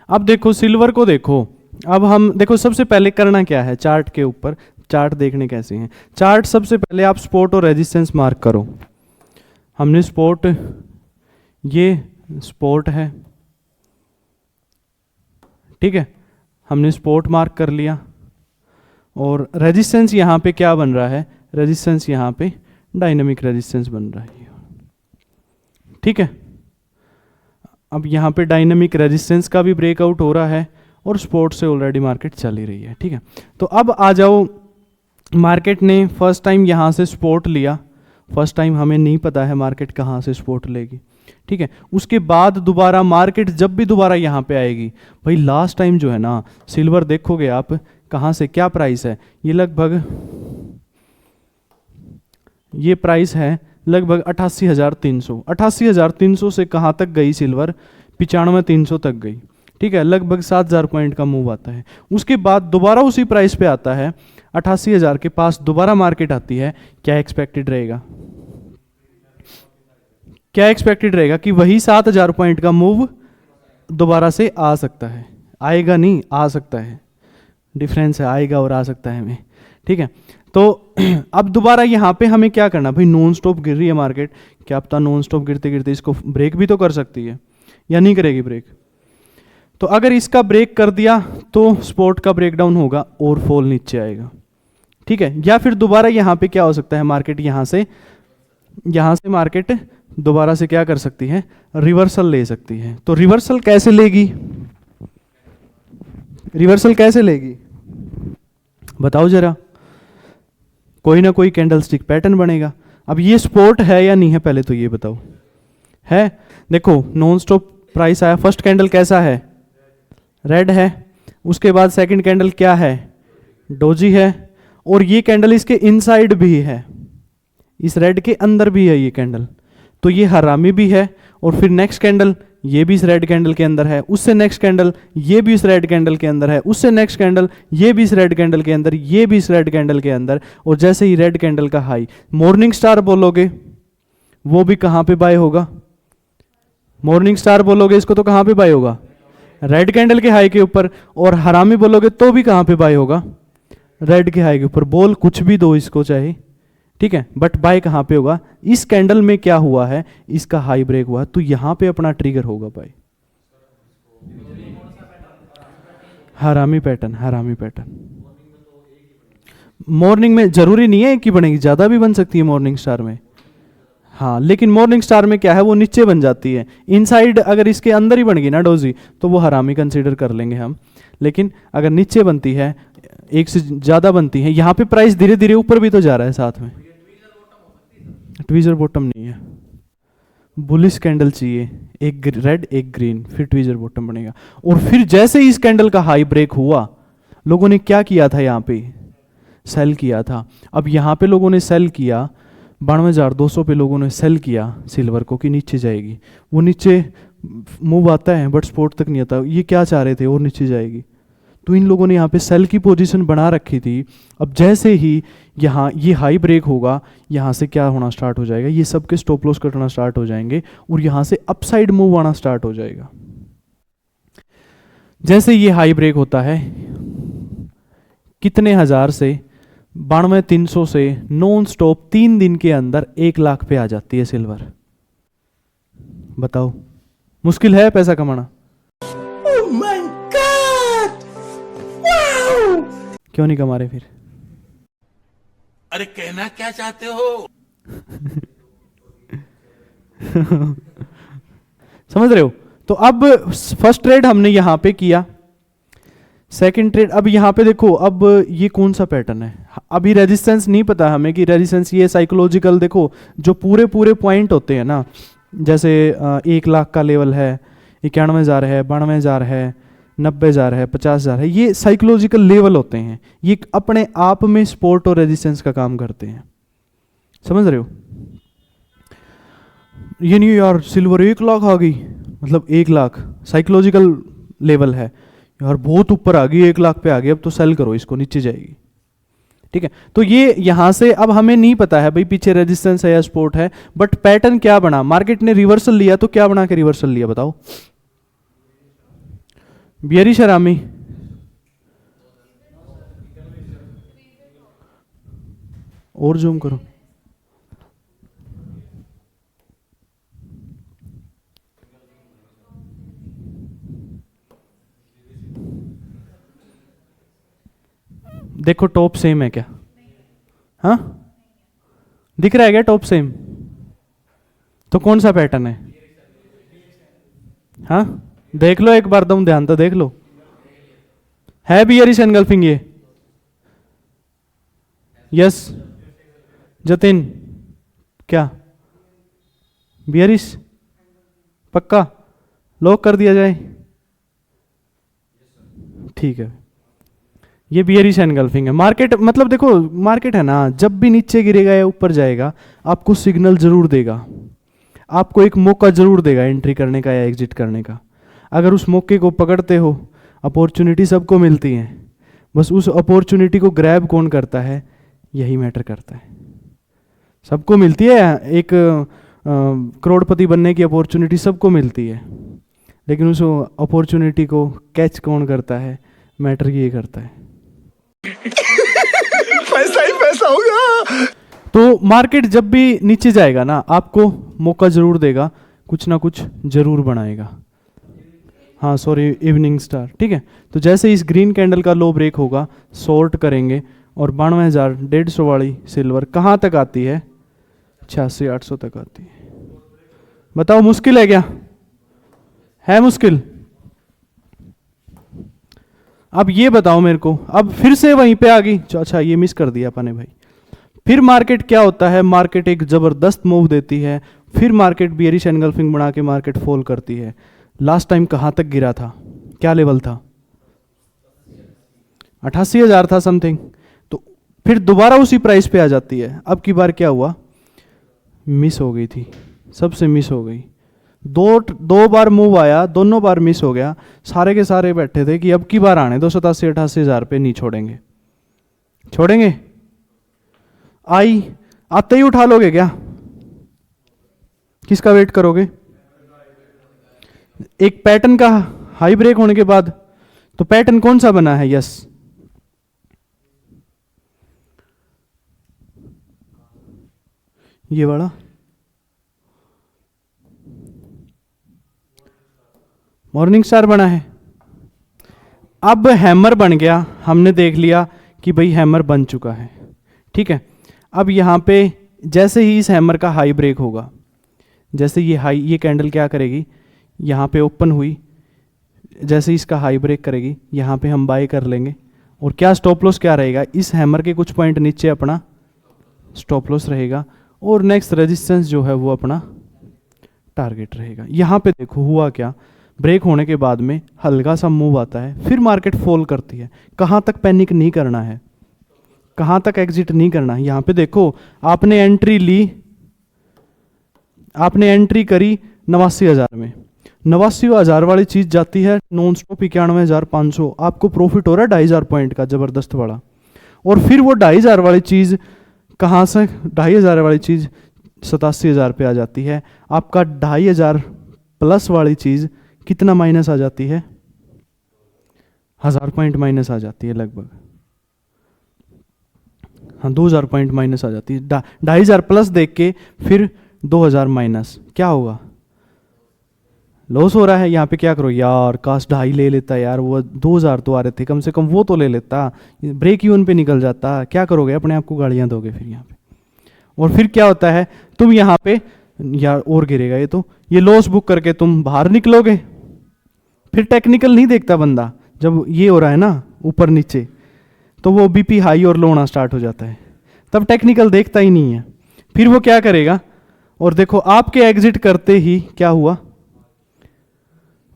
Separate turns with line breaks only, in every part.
अब देखो सिल्वर को देखो, अब हम देखो सबसे पहले करना क्या है, चार्ट के ऊपर चार्ट देखने कैसे हैं। चार्ट सबसे पहले आप सपोर्ट और रेजिस्टेंस मार्क करो। हमने सपोर्ट, ये सपोर्ट है, ठीक है, हमने सपोर्ट मार्क कर लिया। और रेजिस्टेंस यहाँ पे क्या बन रहा है, रेजिस्टेंस यहाँ पे डायनामिक रेजिस्टेंस बन रहा है, ठीक है। अब यहाँ पे डायनामिक रेजिस्टेंस का भी ब्रेकआउट हो रहा है और सपोर्ट से ऑलरेडी मार्केट चल ही रही है, ठीक है। तो अब आ जाओ, मार्केट ने फर्स्ट टाइम यहाँ से सपोर्ट लिया, फर्स्ट टाइम हमें नहीं पता है मार्केट कहाँ से सपोर्ट लेगी, ठीक है। उसके बाद दोबारा मार्केट जब भी दोबारा यहाँ पे आएगी, भाई लास्ट टाइम जो है ना सिल्वर देखोगे आप कहाँ से, क्या प्राइस है, ये लगभग, ये प्राइस है लगभग 88,300, 88,300 से कहाँ तक गई सिल्वर, 95,300 तक गई, ठीक है। लगभग 7,000 पॉइंट का मूव आता है। उसके बाद दोबारा उसी प्राइस पे आता है, 88,000 के पास दोबारा मार्केट आती है। क्या एक्सपेक्टेड रहेगा, क्या एक्सपेक्टेड रहेगा कि वही 7,000 पॉइंट का मूव दोबारा से आ सकता है, आएगा नहीं, आ सकता है, डिफरेंस है, आएगा और आ सकता है में, ठीक है। तो अब दोबारा यहाँ पे हमें क्या करना, भाई नॉन स्टॉप गिर रही है मार्केट, क्या पता नॉन स्टॉप गिरते गिरते इसको ब्रेक भी तो कर सकती है, या नहीं करेगी ब्रेक। तो अगर इसका ब्रेक कर दिया तो स्पॉट का ब्रेकडाउन होगा और फॉल नीचे आएगा, ठीक है। या फिर दोबारा यहाँ पे क्या हो सकता है, मार्केट यहाँ से मार्केट दोबारा से क्या कर सकती है, रिवर्सल ले सकती है। तो रिवर्सल कैसे लेगी, रिवर्सल कैसे लेगी बताओ जरा, कोई ना कोई कैंडल स्टिक पैटर्न बनेगा। अब ये सपोर्ट है या नहीं है, पहले तो ये बताओ, है। देखो नॉन स्टॉप प्राइस आया, फर्स्ट कैंडल कैसा है, रेड है, उसके बाद सेकंड कैंडल क्या है, डोजी है, और ये कैंडल इसके इनसाइड भी है, इस रेड के अंदर भी है ये कैंडल, तो ये हरामी भी है। और फिर नेक्स्ट कैंडल ये भी इस रेड कैंडल के अंदर है, उससे नेक्स्ट कैंडल ये भी इस रेड कैंडल के अंदर है, उससे नेक्स्ट कैंडल ये भी इस रेड कैंडल के अंदर, ये भी इस रेड कैंडल के अंदर। और जैसे ही रेड कैंडल का हाई मॉर्निंग स्टार बोलोगे वो भी कहाँ पे बाय होगा, मॉर्निंग स्टार बोलोगे इसको तो कहाँ पे बाय होगा, रेड कैंडल के हाई के ऊपर। और हरामी बोलोगे तो भी कहाँ पे बाय होगा, रेड के हाई के ऊपर। बोल कुछ भी दो इसको चाहे, ठीक है, बट बाय कहाँ पे होगा, इस कैंडल में क्या हुआ है, इसका हाई ब्रेक हुआ, तो यहां पे अपना ट्रिगर होगा बाय। हरामी पैटर्न, हरामी पैटर्न। मॉर्निंग में जरूरी नहीं है कि बनेगी, ज्यादा भी बन सकती है मॉर्निंग स्टार में, हाँ, लेकिन मॉर्निंग स्टार में क्या है, वो नीचे बन जाती है। इनसाइड अगर इसके अंदर ही बन गई ना डोजी, तो वो हरामी कंसीडर कर लेंगे हम। लेकिन अगर नीचे बनती है, एक से ज्यादा बनती है, यहाँ पे प्राइस धीरे धीरे ऊपर भी तो जा रहा है साथ में, ट्वीजर बॉटम नहीं है, बुलिश कैंडल चाहिए, एक रेड एक ग्रीन, फिर ट्वीजर बॉटम बनेगा। और फिर जैसे ही इस कैंडल का हाई ब्रेक हुआ, लोगों ने क्या किया था, यहाँ पे सेल किया था। अब यहाँ पे लोगों ने सेल किया, 92,200 पे लोगों ने सेल किया सिल्वर को कि नीचे जाएगी, वो नीचे मूव आता है बट सपोर्ट तक नहीं आता। ये क्या चाह रहे थे, और नीचे जाएगी, तो इन लोगों ने यहाँ पे सेल की पोजीशन बना रखी थी। अब जैसे ही यहाँ ये हाई ब्रेक होगा, यहाँ से क्या होना स्टार्ट हो जाएगा, ये सबके स्टॉप लॉस कटना स्टार्ट हो जाएंगे और यहाँ से अपसाइड मूव आना स्टार्ट हो जाएगा। जैसे ये हाई ब्रेक होता है, कितने हजार से, 92,300 से नॉन स्टॉप 3 दिन के अंदर 1 लाख पे आ जाती है सिल्वर। बताओ मुश्किल है पैसा कमाना? क्यों नहीं कमा रहे फिर?
अरे कहना क्या चाहते हो?
समझ रहे हो? तो अब फर्स्ट ट्रेड हमने यहां पे किया, सेकंड ट्रेड, अब यहां पे देखो, अब ये कौन सा पैटर्न है, अभी रेजिस्टेंस नहीं पता हमें कि रेजिस्टेंस, ये साइकोलॉजिकल देखो जो पूरे पूरे पॉइंट होते हैं ना, जैसे 1 लाख का लेवल है, 91,000 है, 92,000 है, 90,000 है, 50,000 है, ये साइकोलॉजिकल लेवल होते हैं, ये अपने आप में सपोर्ट और रेजिस्टेंस का काम करते हैं। समझ रहे हो? ये नहीं यार सिल्वर 1 लाख आ गई, मतलब 1 लाख साइकोलॉजिकल लेवल है यार, बहुत ऊपर आ गई, 1 लाख पे आ गई, अब तो सेल करो इसको, नीचे जाएगी। ठीक है, तो ये यहां से अब हमें नहीं पता है भाई पीछे रेजिस्टेंस है या सपोर्ट है, बट पैटर्न क्या बना, मार्केट ने रिवर्सल लिया, तो क्या बना के रिवर्सल लिया बताओ? बियरिश हरामी, और जूम करो। देखो टॉप सेम है क्या? हाँ, दिख रहा है क्या टॉप सेम? तो कौन सा पैटर्न है? हाँ, देख लो एक बार, तुम ध्यान तो देख लो। है बियरिश एनगल्फिंग ये? यस जतिन, क्या बियरिश पक्का लॉक कर दिया जाए? ठीक है, ये बियरिश एनगल्फिंग है। मार्केट मतलब देखो, मार्केट है ना, जब भी नीचे गिरेगा या ऊपर जाएगा आपको सिग्नल जरूर देगा, आपको एक मौका जरूर देगा एंट्री करने का या एग्जिट करने का। अगर उस मौके को पकड़ते हो, अपॉर्चुनिटी सबको मिलती है, बस उस अपॉर्चुनिटी को ग्रैब कौन करता है, यही मैटर करता है। सबको मिलती है, एक करोड़पति बनने की अपॉर्चुनिटी सबको मिलती है, लेकिन उस अपॉर्चुनिटी को कैच कौन करता है, मैटर ये करता है।
पैसा ही पैसा होगा।
तो मार्केट जब भी नीचे जाएगा ना, आपको मौका जरूर देगा, कुछ ना कुछ जरूर बनाएगा। हाँ सॉरी, इवनिंग स्टार, ठीक है। तो जैसे इस ग्रीन कैंडल का लो ब्रेक होगा, शॉर्ट करेंगे और 92,150 वाली सिल्वर कहाँ तक आती है? 86,800 तक आती है। बताओ मुश्किल है क्या? है मुश्किल? अब ये बताओ मेरे को, अब फिर से वहीं पे आ गई। अच्छा ये मिस कर दिया अपने भाई। फिर मार्केट क्या होता है, मार्केट एक जबरदस्त मूव देती है, फिर मार्केट बियरिश एनगल्फिंग बना के मार्केट फॉल करती है। लास्ट टाइम कहाँ तक गिरा था, क्या लेवल था? 88,000 था समथिंग। तो फिर दोबारा उसी प्राइस पे आ जाती है। अब की बार क्या हुआ, मिस हो गई थी, सबसे मिस हो गई। दो बार मूव आया, दोनों बार मिस हो गया। सारे के सारे बैठे थे कि अब की बार आने दो, 87,000-88,000 पे नहीं छोड़ेंगे। छोड़ेंगे? आई आते ही उठा लोगे क्या? किसका वेट करोगे? एक पैटर्न का हाई ब्रेक होने के बाद। तो पैटर्न कौन सा बना है? यस, ये वाला मॉर्निंग स्टार बना है। अब हैमर बन गया, हमने देख लिया कि भाई हैमर बन चुका है, ठीक है। अब यहां पे जैसे ही इस हैमर का हाई ब्रेक होगा, जैसे ये कैंडल क्या करेगी, यहाँ पे ओपन हुई, जैसे ही इसका हाई ब्रेक करेगी यहाँ पे हम बाय कर लेंगे। और क्या स्टॉप लॉस क्या रहेगा, इस हैमर के कुछ पॉइंट नीचे अपना स्टॉप लॉस रहेगा, और नेक्स्ट रेजिस्टेंस जो है वो अपना टारगेट रहेगा। यहाँ पे देखो हुआ क्या, ब्रेक होने के बाद में हल्का सा मूव आता है, फिर मार्केट फॉल करती है। कहाँ तक पैनिक नहीं करना है, कहाँ तक एग्जिट नहीं करना है। यहाँ पे देखो आपने एंट्री ली, आपने एंट्री करी 89,000 में, 89,000 वाली चीज जाती है नॉन स्टॉप 91,500। आपको प्रॉफिट हो रहा है 2,500 पॉइंट का, जबरदस्त वाला। और फिर वो 2,500 वाली चीज कहाँ से, 2,500 वाली चीज 87,000 पे आ जाती है। आपका 2,500 प्लस वाली चीज कितना माइनस आ जाती है? 1,000 पॉइंट माइनस आ जाती है लगभग। हाँ 2,000 पॉइंट माइनस आ जाती है। 2,500 प्लस देख के फिर 2,000 माइनस, क्या होगा? लॉस हो रहा है। यहाँ पे क्या करो यार, काश 2,500 ले लेता यार, वो 2,000 तो आ रहे थे, कम से कम वो तो ले लेता, ब्रेक इवन पे निकल जाता। क्या करोगे, अपने आप को गालियाँ दोगे फिर यहाँ पे। और फिर क्या होता है, तुम यहाँ पे यार और गिरेगा ये, तो ये लॉस बुक करके तुम बाहर निकलोगे। फिर टेक्निकल नहीं देखता बंदा, जब ये हो रहा है ना ऊपर नीचे, तो वो बीपी हाई और लो होना स्टार्ट हो जाता है, तब टेक्निकल देखता ही नहीं है। फिर वो क्या करेगा, और देखो आपके एग्जिट करते ही क्या हुआ,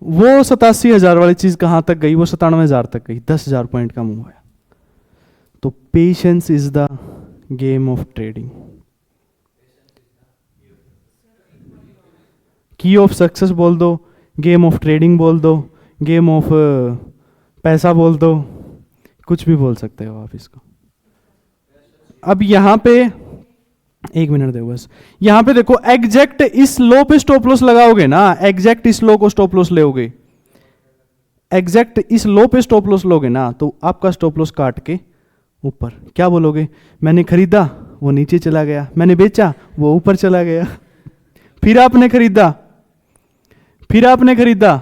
वो 87,000 वाली चीज कहां तक गई, वो 97,000 तक गई, 10,000 पॉइंट का मूव आया। तो patience is the game of trading, की ऑफ सक्सेस बोल दो, गेम ऑफ ट्रेडिंग बोल दो, गेम ऑफ पैसा बोल दो, कुछ भी बोल सकते हो आप इसको। अब यहां पे एक मिनट देखो बस, यहां पे देखो एग्जैक्ट इस लो पे स्टॉप लॉस लगाओगे ना, एग्जैक्ट इस लो को स्टॉप लॉस लेओगे, एग्जैक्ट इस लो पे स्टॉप लॉस लोगे ना तो आपका स्टॉप लॉस काट के ऊपर क्या बोलोगे, मैंने खरीदा वो नीचे चला गया, मैंने बेचा वो ऊपर चला गया, फिर आपने खरीदा, फिर आपने खरीदा,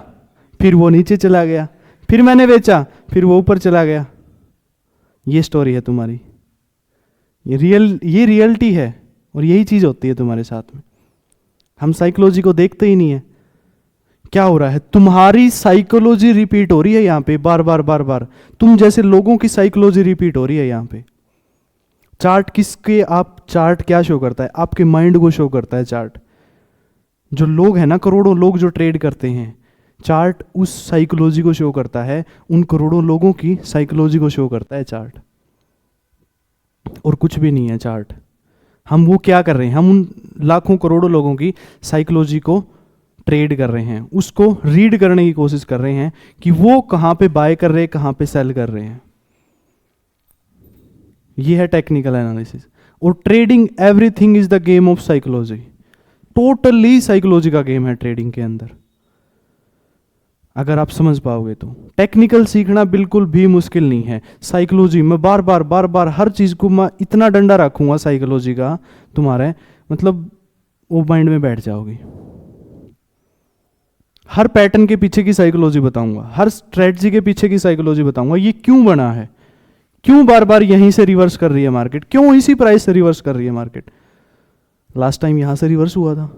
फिर वो नीचे चला गया, फिर मैंने बेचा, फिर वो ऊपर चला गया। ये स्टोरी है तुम्हारी, ये रियलिटी है और यही चीज होती है तुम्हारे साथ में। हम साइकोलॉजी को देखते ही नहीं है। क्या हो रहा है, तुम्हारी साइकोलॉजी रिपीट हो रही है यहाँ पे बार बार बार बार। तुम जैसे लोगों की साइकोलॉजी रिपीट हो रही है यहाँ पे। चार्ट किसके, आप चार्ट क्या शो करता है, आपके माइंड को शो करता है चार्ट। जो लोग हैं ना, करोड़ों लोग जो ट्रेड करते हैं, चार्ट उस साइकोलॉजी को शो करता है, उन करोड़ों लोगों की साइकोलॉजी को शो करता है चार्ट, और कुछ भी नहीं है चार्ट। हम वो क्या कर रहे हैं, हम उन लाखों करोड़ों लोगों की साइकोलॉजी को ट्रेड कर रहे हैं, उसको रीड करने की कोशिश कर रहे हैं कि वो कहाँ पे बाय कर रहे हैं, कहाँ पे सेल कर रहे हैं। ये है टेक्निकल एनालिसिस। और trading, everything is the game of psychology. Totally psychology का गेम है ट्रेडिंग के अंदर, अगर आप समझ पाओगे तो। टेक्निकल सीखना बिल्कुल भी मुश्किल नहीं है। साइकोलॉजी में बार बार हर चीज को मैं इतना डंडा रखूंगा साइकोलॉजी का, तुम्हारे मतलब वो माइंड में बैठ जाओगी। हर पैटर्न के पीछे की साइकोलॉजी बताऊंगा, हर स्ट्रेटजी के पीछे की साइकोलॉजी बताऊंगा। ये क्यों बना है, क्यों बार बार यहीं से रिवर्स कर रही है मार्केट, क्यों इसी प्राइस से रिवर्स कर रही है मार्केट। लास्ट टाइम यहां से रिवर्स हुआ था।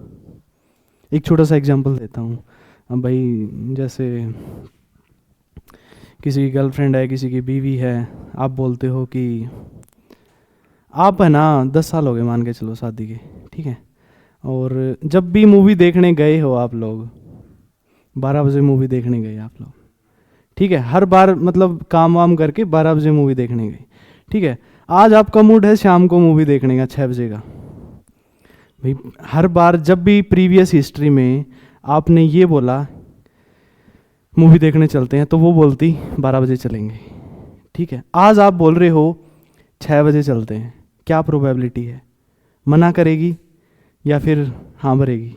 एक छोटा सा एग्जांपल देता हूं। अब भाई जैसे किसी की गर्लफ्रेंड है, किसी की बीवी है, आप बोलते हो कि आप है ना 10 साल हो गए मान के चलो शादी के, ठीक है, और जब भी मूवी देखने गए हो आप लोग, 12 बजे मूवी देखने गए आप लोग, ठीक है, हर बार मतलब काम वाम करके 12 बजे मूवी देखने गए, ठीक है। आज आपका मूड है शाम को मूवी देखने का 6 बजे का। भाई हर बार जब भी प्रीवियस हिस्ट्री में आपने ये बोला मूवी देखने चलते हैं, तो वो बोलती 12 बजे चलेंगे, ठीक है। आज आप बोल रहे हो 6 बजे चलते हैं, क्या प्रोबेबिलिटी है, मना करेगी या फिर हाँ भरेगी?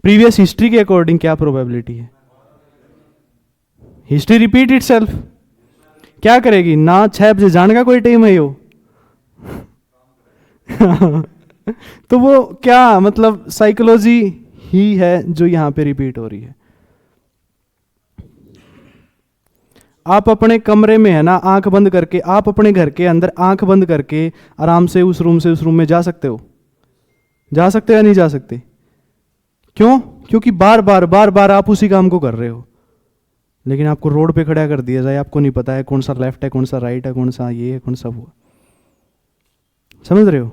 प्रीवियस हिस्ट्री के अकॉर्डिंग क्या प्रोबेबिलिटी है? History repeat itself. क्या करेगी ना, 6 बजे जाने का कोई टाइम है यो तो वो क्या मतलब साइकोलॉजी ही है जो यहां पे रिपीट हो रही है। आप अपने कमरे में है ना आंख बंद करके, आप अपने घर के अंदर आंख बंद करके आराम से उस रूम से उस रूम में जा सकते हो? जा सकते हो या नहीं जा सकते? क्यों? क्योंकि बार बार आप उसी काम को कर रहे हो। लेकिन आपको रोड पे खड़ा कर दिया जाए, आपको नहीं पता है कौन सा लेफ्ट है, कौन सा राइट है, कौन सा ये है, कौन सा वो। समझ रहे हो?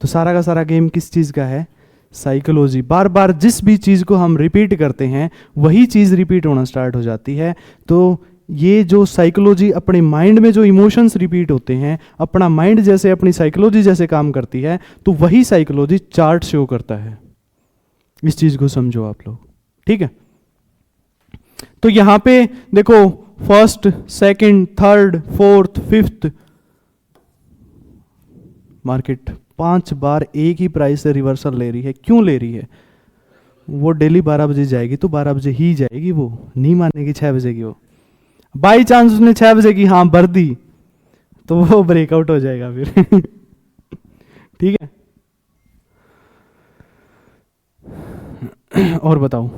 तो सारा का सारा गेम किस चीज का है? साइकोलॉजी। बार बार जिस भी चीज को हम रिपीट करते हैं वही चीज रिपीट होना स्टार्ट हो जाती है। तो ये जो साइकोलॉजी, अपने माइंड में जो इमोशंस रिपीट होते हैं, अपना माइंड जैसे अपनी साइकोलॉजी जैसे काम करती है, तो वही साइकोलॉजी चार्ट शो करता है। इस चीज को समझो आप लोग, ठीक है। तो यहां पे देखो, first, second, third, fourth, fifth, market 5 बार एक ही प्राइस से रिवर्सल ले रही है। क्यों ले रही है? वो डेली 12 बजे जाएगी तो 12 बजे ही जाएगी, वो नहीं मानेगी 6 बजे की। वो बाई चांस उसने 6 बजे की हाँ भर दी तो वो ब्रेकआउट हो जाएगा फिर ठीक है। और बताओ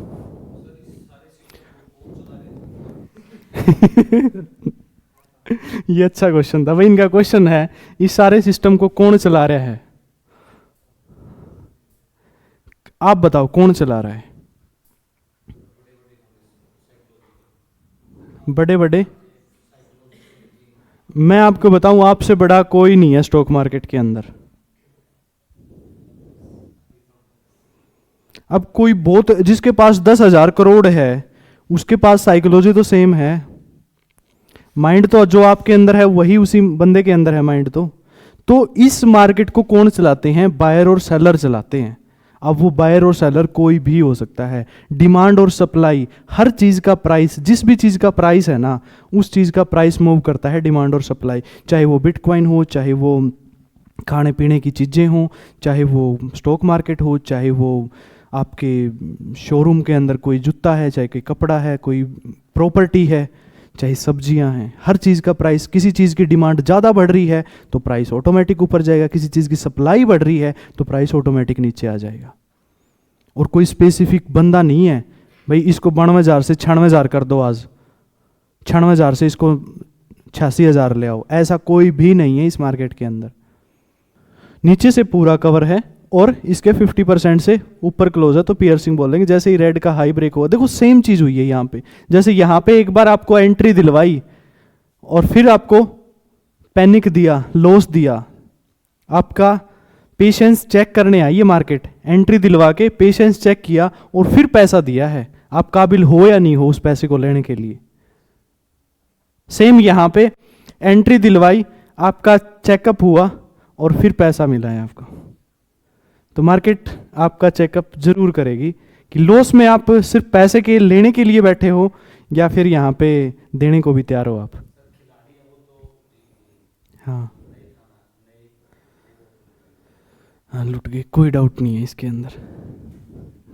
ये अच्छा क्वेश्चन था भाई। इनका क्वेश्चन है, इस सारे सिस्टम को कौन चला रहा है? आप बताओ कौन चला रहा है? बड़े बड़े, मैं आपको बताऊं, आपसे बड़ा कोई नहीं है स्टॉक मार्केट के अंदर। अब कोई बहुत, जिसके पास 10,000 करोड़ है उसके पास साइकोलॉजी तो सेम है। माइंड तो जो आपके अंदर है वही उसी बंदे के अंदर है माइंड तो इस मार्केट को कौन चलाते हैं? बायर और सेलर चलाते हैं। अब वो बायर और सेलर कोई भी हो सकता है। डिमांड और सप्लाई, हर चीज का प्राइस, जिस भी चीज का प्राइस है ना, उस चीज का प्राइस मूव करता है डिमांड और सप्लाई। चाहे वो बिटकॉइन हो, चाहे वो खाने पीने की चीजें हो, चाहे वो स्टॉक मार्केट हो, चाहे वो आपके शोरूम के अंदर कोई जूता है, चाहे कोई कपड़ा है, कोई प्रॉपर्टी है, चाहे सब्जियां हैं, हर चीज़ का प्राइस, किसी चीज़ की डिमांड ज़्यादा बढ़ रही है तो प्राइस ऑटोमेटिक ऊपर जाएगा, किसी चीज़ की सप्लाई बढ़ रही है तो प्राइस ऑटोमेटिक नीचे आ जाएगा। और कोई स्पेसिफिक बंदा नहीं है भाई इसको 92,000 से 96,000 कर दो, आज 96,000 से इसको 86,000 ले आओ, ऐसा कोई भी नहीं है इस मार्केट के अंदर। नीचे से पूरा कवर है और इसके 50% से ऊपर क्लोज है तो पियर्सिंग बोलेंगे। जैसे ही रेड का हाई ब्रेक हुआ, देखो सेम चीज हुई है यहाँ पे। जैसे यहाँ पे एक बार आपको एंट्री दिलवाई और फिर आपको पैनिक दिया, लॉस दिया, आपका पेशेंस चेक करने आई है मार्केट, एंट्री दिलवा के पेशेंस चेक किया और फिर पैसा दिया है, आप काबिल हो या नहीं हो उस पैसे को लेने के लिए। सेम यहाँ पे एंट्री दिलवाई, आपका चेकअप हुआ और फिर पैसा मिला है आपको। तो मार्केट आपका चेकअप जरूर करेगी कि लॉस में आप सिर्फ पैसे के लेने के लिए बैठे हो या फिर यहाँ पे देने को भी तैयार हो आप। हाँ हाँ, लुट गए, कोई डाउट नहीं है इसके अंदर।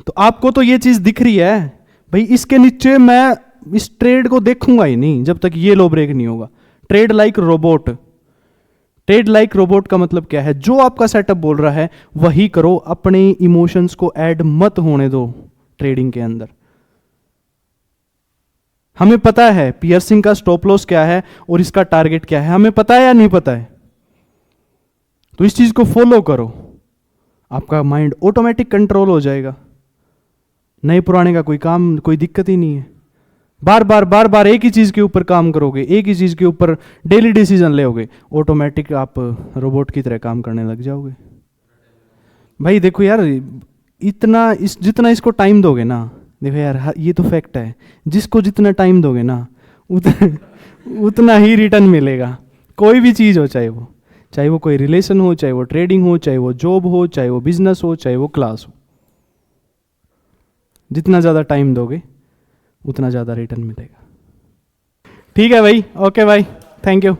तो आपको तो ये चीज दिख रही है भाई, इसके नीचे मैं इस ट्रेड को देखूंगा ही नहीं जब तक ये लो ब्रेक नहीं होगा। Trade like robot, trade like robot का मतलब क्या है? जो आपका सेटअप बोल रहा है वही करो, अपने इमोशंस को ऐड मत होने दो ट्रेडिंग के अंदर। हमें पता है पियर्सिंग का स्टॉप लॉस क्या है और इसका टारगेट क्या है, हमें पता है या नहीं पता है? तो इस चीज को फॉलो करो, आपका माइंड ऑटोमेटिक कंट्रोल हो जाएगा। नए पुराने का कोई काम, कोई दिक्कत ही नहीं है। बार बार एक ही चीज के ऊपर काम करोगे, एक ही चीज के ऊपर डेली डिसीजन लोगे, ऑटोमेटिक आप रोबोट की तरह काम करने लग जाओगे। भाई देखो यार, इतना जितना इसको टाइम दोगे ना, देखो यार ये तो फैक्ट है, जिसको जितना टाइम दोगे ना उतना ही रिटर्न मिलेगा। कोई भी चीज हो, चाहे वो कोई रिलेशन हो, चाहे वो ट्रेडिंग हो, चाहे वो जॉब हो, चाहे वो बिजनेस हो, चाहे वो क्लास हो, जितना ज्यादा टाइम दोगे उतना ज्यादा रिटर्न मिलेगा। ठीक है भाई, ओके भाई, थैंक यू।